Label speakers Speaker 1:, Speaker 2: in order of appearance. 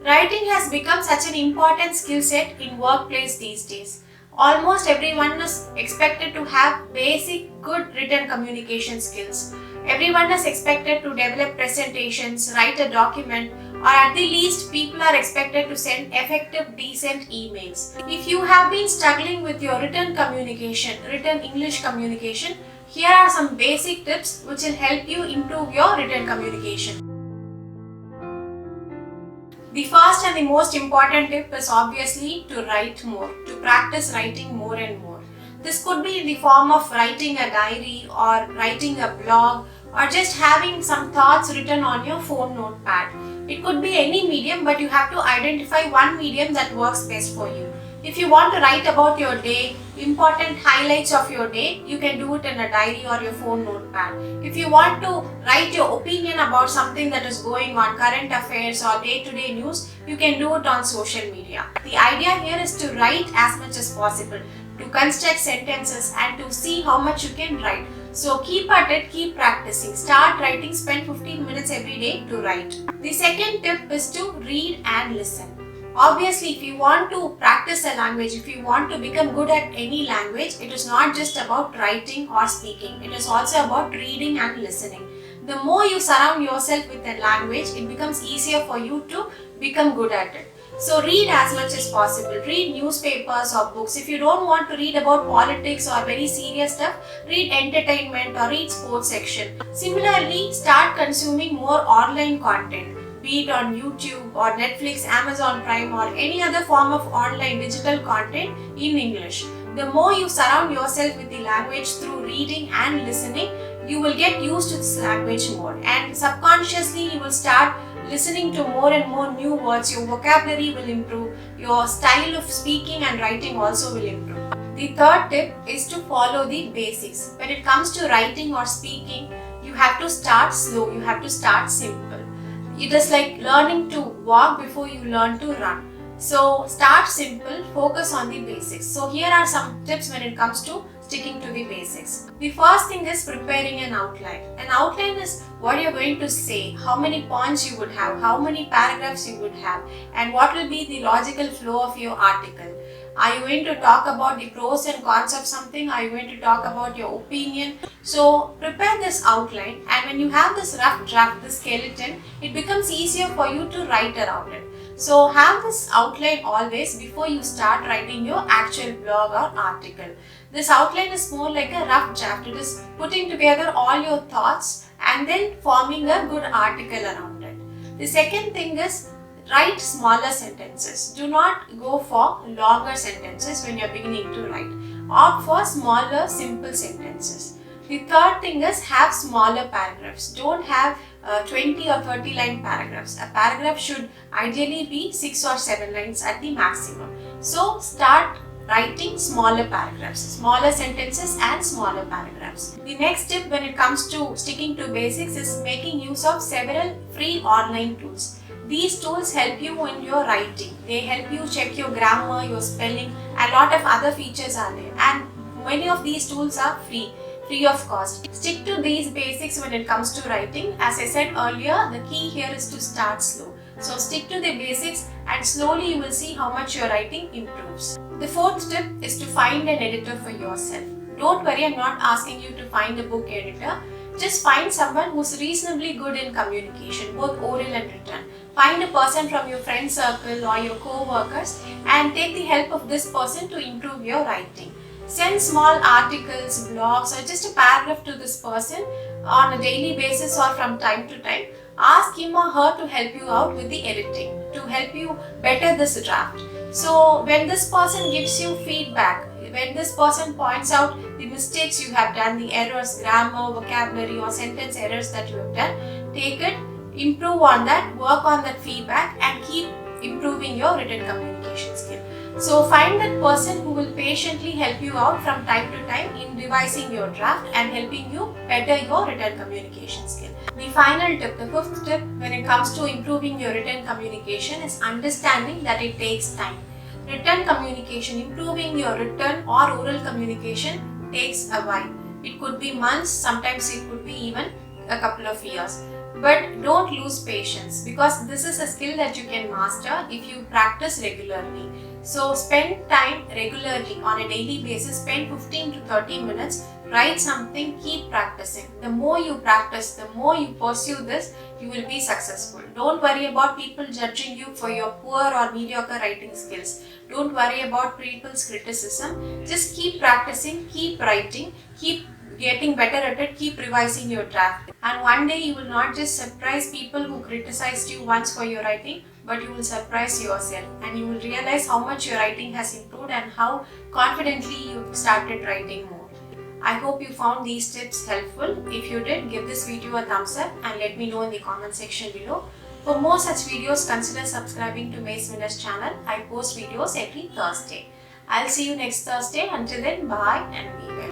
Speaker 1: Writing has become such an important skill set in workplace these days. Almost everyone is expected to have basic good written communication skills. Everyone is expected to develop presentations, write a document, or at the least people are expected to send effective, decent emails. If you have been struggling with your written communication, written English communication, here are some basic tips which will help you improve your written communication. The first and the most important tip is obviously to write more, to practice writing more and more. This could be in the form of writing a diary or writing a blog or just having some thoughts written on your phone notepad. It could be any medium, but you have to identify one medium that works best for you. If you want to write about your day, important highlights of your day, you can do it in a diary or your phone notepad. If you want to write your opinion about something that is going on, current affairs or day-to-day news, you can do it on social media. The idea here is to write as much as possible, to construct sentences and to see how much you can write. So keep at it, keep practicing. Start writing, spend 15 minutes every day to write. The second tip is to read and listen. Obviously, if you want to practice a language, if you want to become good at any language, it is not just about writing or speaking. It is also about reading and listening. The more you surround yourself with a language, it becomes easier for you to become good at it. So read as much as possible. Read newspapers or books. If you don't want to read about politics or very serious stuff, read entertainment or read sports section. Similarly, start consuming more online content, be it on YouTube or Netflix, Amazon Prime or any other form of online digital content in English. The more you surround yourself with the language through reading and listening, you will get used to this language more, and subconsciously you will start listening to more and more new words. Your vocabulary will improve, your style of speaking and writing also will improve. The third tip is to follow the basics. When it comes to writing or speaking, you have to start slow, you have to start simple. It is like learning to walk before you learn to run. So start simple, focus on the basics. So here are some tips when it comes to sticking to the basics. The first thing is preparing an outline. An outline is what you're going to say, how many points you would have, how many paragraphs you would have, and what will be the logical flow of your article. Are you going to talk about the pros and cons of something? Are you going to talk about your opinion? So prepare this outline, and when you have this rough draft, the skeleton, it becomes easier for you to write around it. So have this outline always before you start writing your actual blog or article. This outline is more like a rough draft. It is putting together all your thoughts and then forming a good article around it. The second thing is write smaller sentences. Do not go for longer sentences when you are beginning to write. Opt for smaller, simple sentences. The third thing is have smaller paragraphs. Don't have 20 or 30 line paragraphs. A paragraph should ideally be 6 or 7 lines at the maximum. So start writing smaller paragraphs, smaller sentences and smaller paragraphs. The next tip when it comes to sticking to basics is making use of several free online tools. These tools help you in your writing. They help you check your grammar, your spelling, and a lot of other features are there. And many of these tools are free of cost. Stick to these basics when it comes to writing. As I said earlier, the key here is to start slow. So stick to the basics and slowly you will see how much your writing improves. The fourth tip is to find an editor for yourself. Don't worry, I'm not asking you to find a book editor. Just find someone who's reasonably good in communication, both oral and written. Find a person from your friend circle or your co-workers and take the help of this person to improve your writing. Send small articles, blogs or just a paragraph to this person on a daily basis or from time to time. Ask him or her to help you out with the editing, to help you better this draft. So when this person gives you feedback, when this person points out the mistakes you have done, the errors, grammar, vocabulary or sentence errors that you have done, take it, improve on that, work on that feedback and keep improving your written communication skill. So find that person who will patiently help you out from time to time in revising your draft and helping you better your written communication skill. The final tip, the fifth tip when it comes to improving your written communication is understanding that it takes time. Written communication, improving your written or oral communication takes a while. It could be months, sometimes it could be even a couple of years. But don't lose patience, because this is a skill that you can master if you practice regularly. So spend time regularly on a daily basis, spend 15 to 30 minutes, write something, keep practicing. The more you practice, the more you pursue this, you will be successful. Don't worry about people judging you for your poor or mediocre writing skills. Don't worry about people's criticism. Just keep practicing, keep writing, keep getting better at it, keep revising your draft. And one day you will not just surprise people who criticized you once for your writing, but you will surprise yourself and you will realize how much your writing has improved and how confidently you started writing more. I hope you found these tips helpful. If you did, give this video a thumbs up and let me know in the comment section below. For more such videos, consider subscribing to Mace Miller's channel. I post videos every Thursday. I'll see you next Thursday. Until then, bye and be well.